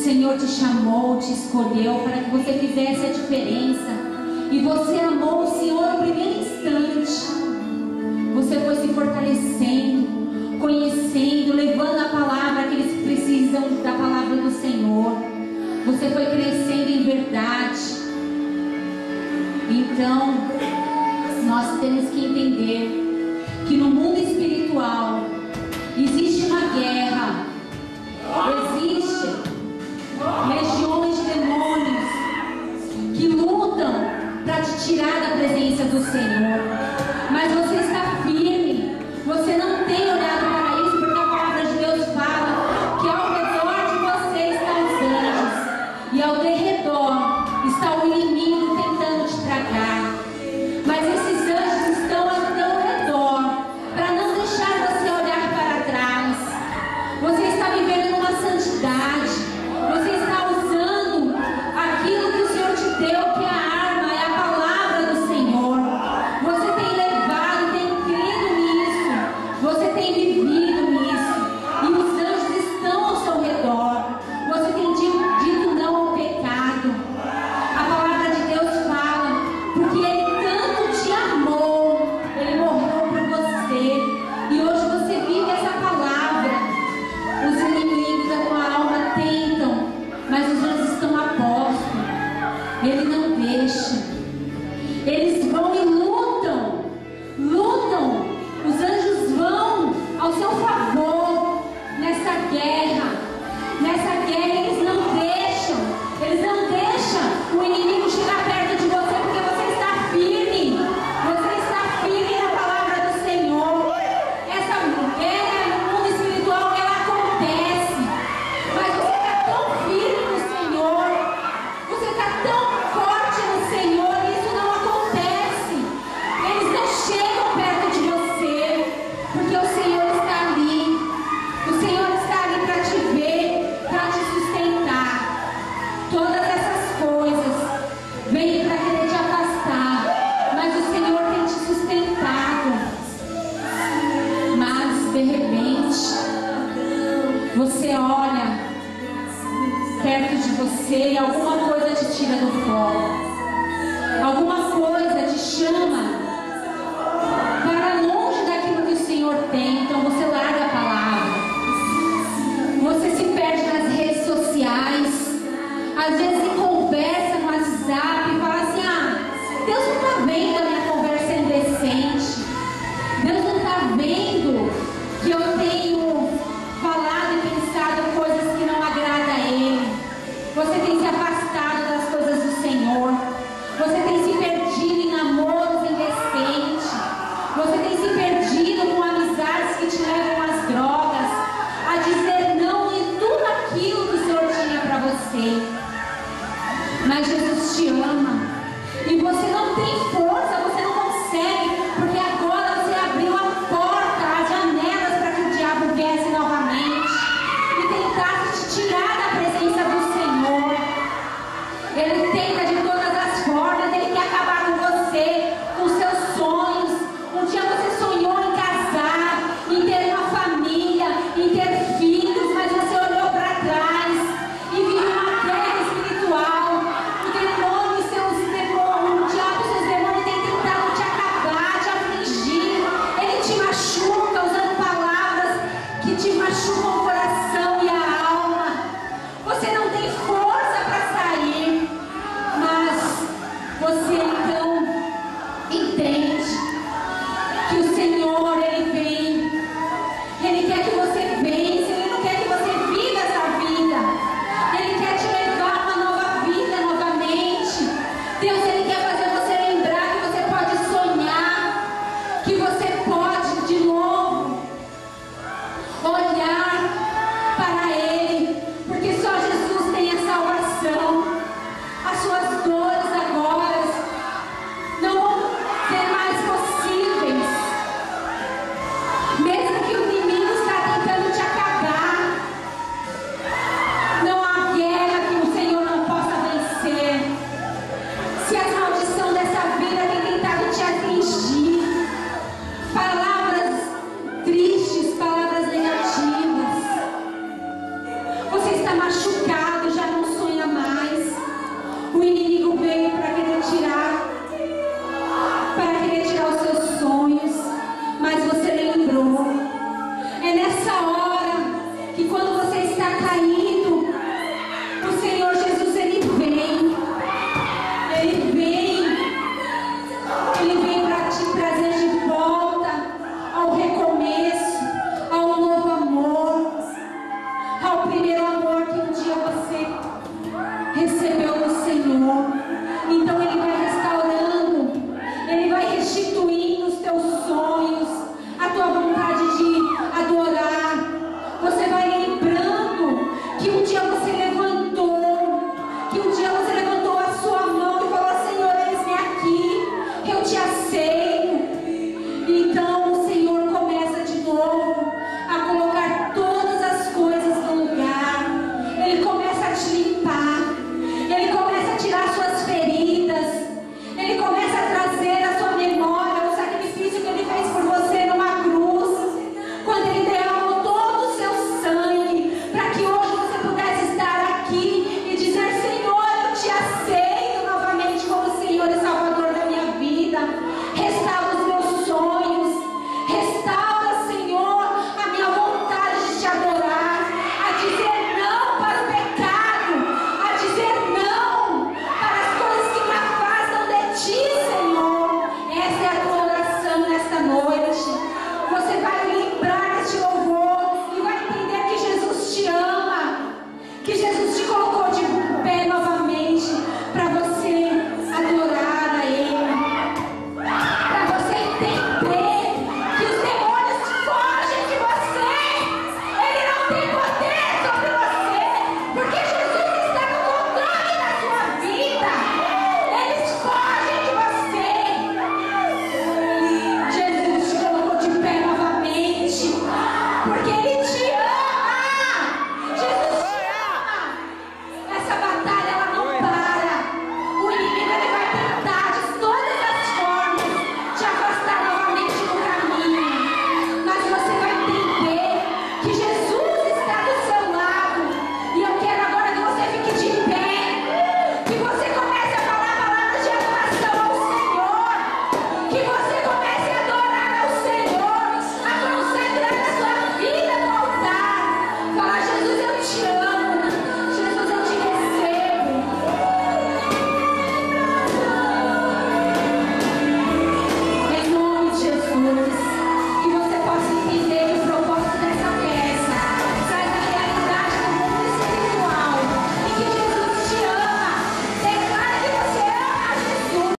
Senhor te chamou, te escolheu para que você fizesse a diferença. E você amou o Senhor no primeiro instante. Você foi se fortalecendo, conhecendo, levando a palavra que eles precisam da palavra do Senhor. Você foi crescendo em verdade. Então, nós temos que entender que no mundo espiritual existe uma guerra. Existem legiões de demônios que lutam para te tirar da presença do Senhor. Mas você está firme. Você não tem olhado para isso, porque a palavra de Deus fala que ao redor de você estão os anjos e ao derredor está o inimigo tentando te tragar. Mas esses anjos estão ao teu redor para não deixar você olhar para trás. Você está vivendo numa santidade. Você está usando aquilo que o Senhor te deu, que é a arma, é a palavra do Senhor. Você tem levado, tem crido nisso. Você tem vivido nisso. E os anjos estão ao seu redor. Você tem dito não ao pecado. A palavra de Deus fala, porque Ele tanto te amou, Ele morreu por você. E hoje você vive essa palavra. Os inimigos da tua alma tentam, mas os anjos estão a posto. Ele não deixa. Eles vão e lutam. Lutam. Os anjos vão ao seu favor nessa guerra. Nessa guerra eles não deixam. Eles não deixam o inimigo chegar perto de você, porque você está firme. Você está firme na palavra do Senhor. Essa guerra no mundo espiritual, ela acontece. Mas você está tão firme no Senhor. Você está tão forte no Senhor. E isso não acontece. Eles não chegam perto de você, porque o Senhor está ali. O Senhor está ali para te ver, para te sustentar. Todas essas coisas vêm para querer te afastar, mas o Senhor tem te sustentado. Mas de repente você olha perto de você e alguma coisa te tira do foco. Alguma coisa te chama para longe daquilo que o Senhor tem. Então você larga a palavra. Você se perde nas redes sociais. Às vezes em conversa no WhatsApp e fala assim: ah, Deus não está vendo a minha conversa indecente. Deus não está vendo que eu tenho falado e pensado coisas que não agradam a Ele. Você tem se afastado das coisas do Senhor. Você tem se perdido em namoros indecentes. Você tem se perdido com amizades que te levam às drogas, a dizer não em tudo aquilo que o Senhor tinha para você. Mas Jesus te ama. E você não tem força, você não consegue, porque agora você abriu a porta, as janelas para que o diabo viesse novamente e tentasse te tirar da presença do Senhor. Ele tenta de todas as formas, ele quer acabar com você, com seus sonhos. Um dia você sonhou em casar, em ter uma família, em ter filhos, mas você olhou para trás e viu uma guerra espiritual. O demônio, o diabo e seus demônios têm tentado te acabar, te afligir. Ele te machuca usando palavras que te machucam o coração.